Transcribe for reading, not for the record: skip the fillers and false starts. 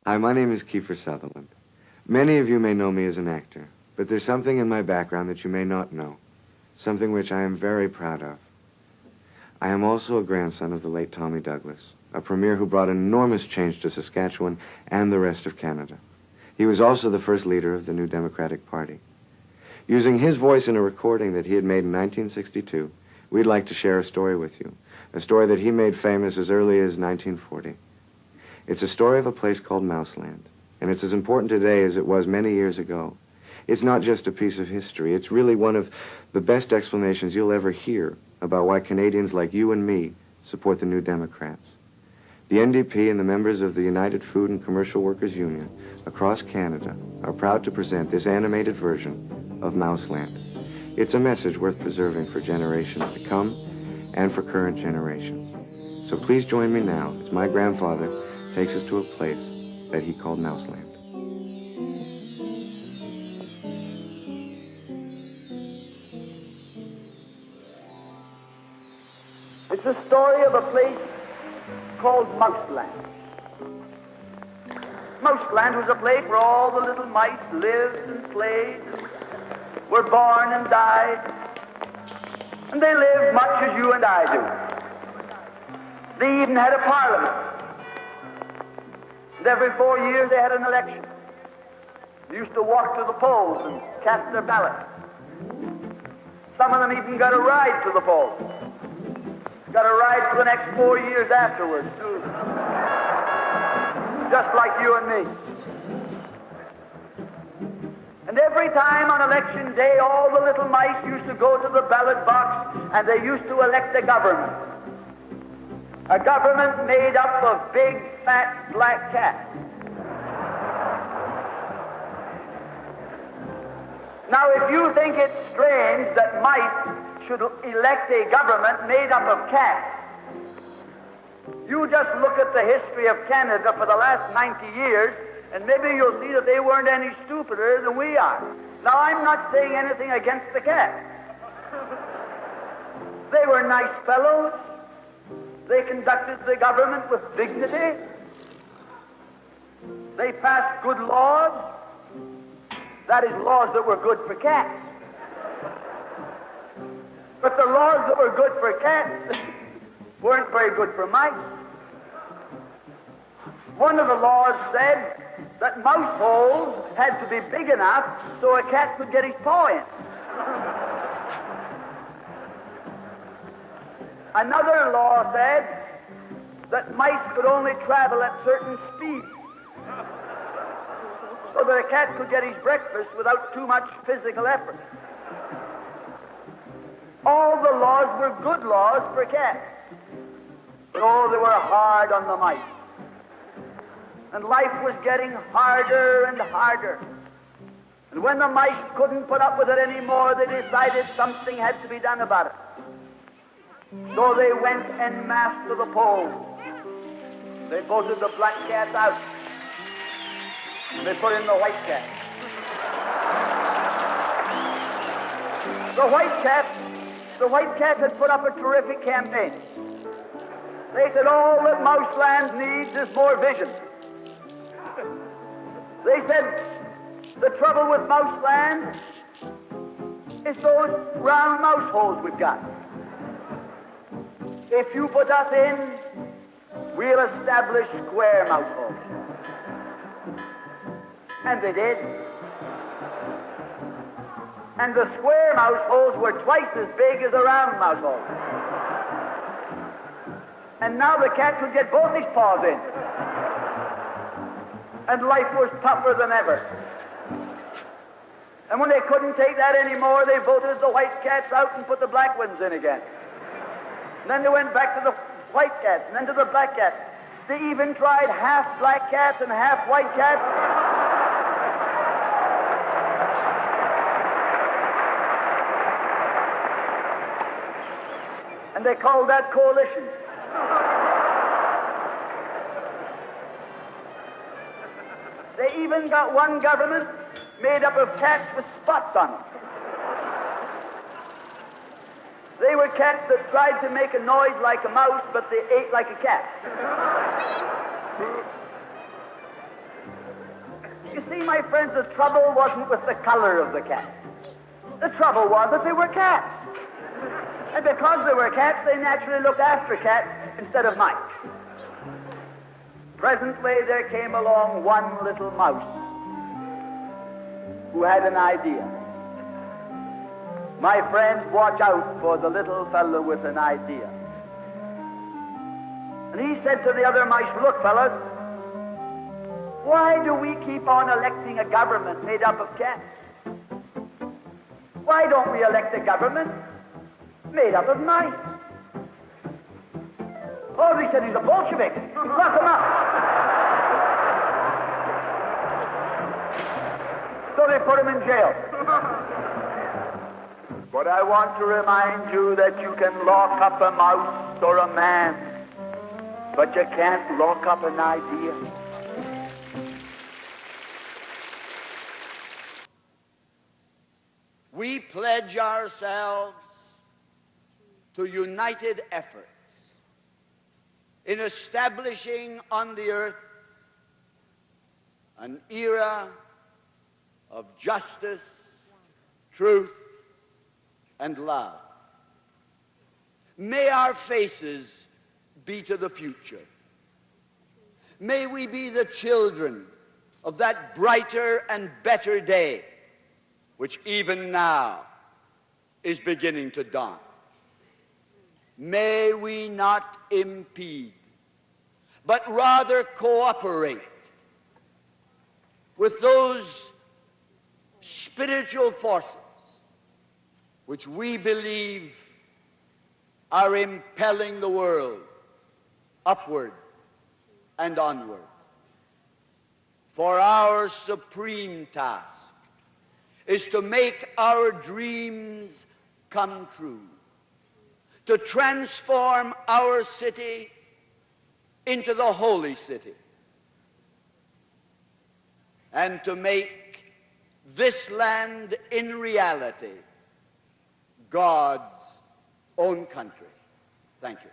Hi, my name is Kiefer Sutherland. Many of you may know me as an actor, but there's something in my background that you may not know, something which I am very proud of. I am also a grandson of the late Tommy Douglas, a premier who brought an enormous change to Saskatchewan and the rest of Canada. He was also the first leader of the New Democratic Party. Using his voice in a recording that he had made in 1962, we'd like to share a story with you, a story that he made famous as early as 1940. It's a story of a place called Mouseland, and it's as important today as it was many years ago. It's not just a piece of history. It's really one of the best explanations you'll ever hear about why Canadians like you and me support the New Democrats. The NDP and the members of the United Food and Commercial Workers Union across Canada are proud to present this animated version of Mouseland. It's a message worth preserving for generations to come and for current generations. So please join me now as my grandfather takes us to a place that he called Mouseland. It's the story of a place called Mouseland. Mouseland was a place where all the little mice lived and played, were born and died, and they lived much as you and I do. They even had a parliament. And every 4 years they had an election. They used to walk to the polls and cast their ballot. Some of them even got a ride to the polls. Got a ride for the next 4 years afterwards, too. Just like you and me. And every time on election day, all the little mice used to go to the ballot box and they used to elect a government. A government made up of big, fat, black cats. Now, if you think it's strange that mice should elect a government made up of cats, you just look at the history of Canada for the last 90 years, and maybe you'll see that they weren't any stupider than we are. Now, I'm not saying anything against the cats. They were nice fellows. They conducted the government with dignity. They passed good laws. That is, laws that were good for cats. But the laws that were good for cats weren't very good for mice. One of the laws said that mouse holes had to be big enough so a cat could get his paw in. Another law said that mice could only travel at certain speeds so that a cat could get his breakfast without too much physical effort. All the laws were good laws for cats. But oh, they were hard on the mice. And life was getting harder and harder. And when the mice couldn't put up with it anymore, they decided something had to be done about it. So they went en masse to the polls. They voted the black cats out. They put in the white cat. The white cat had put up a terrific campaign. They said all that Mouseland needs is more vision. They said the trouble with Mouseland is those round mouse holes we've got. If you put us in, we'll establish square mouse holes. And they did. And the square mouse holes were twice as big as the round mouse holes. And now the cat could get both his paws in. And life was tougher than ever. And when they couldn't take that anymore, they voted the white cats out and put the black ones in again. And then they went back to the white cats and then to the black cats. They even tried half black cats and half white cats. And they called that coalition. They even got one government made up of cats with spots on them. They were cats that tried to make a noise like a mouse, but they ate like a cat. You see, my friends, the trouble wasn't with the color of the cat. The trouble was that they were cats. And because they were cats, they naturally looked after cats instead of mice. Presently, there came along one little mouse who had an idea. My friends, watch out for the little fellow with an idea. And he said to the other mice, look, fellas, why do we keep on electing a government made up of cats? Why don't we elect a government made up of mice? Oh, they said he's a Bolshevik. Lock him up. So they put him in jail. But I want to remind you that you can lock up a mouse or a man, but you can't lock up an idea. We pledge ourselves to united efforts in establishing on the earth an era of justice, truth, and love. May our faces be to the future. May we be the children of that brighter and better day which even now is beginning to dawn. May we not impede, but rather cooperate with those spiritual forces which we believe are impelling the world upward and onward. For our supreme task is to make our dreams come true, to transform our city into the holy city, and to make this land in reality God's own country. Thank you.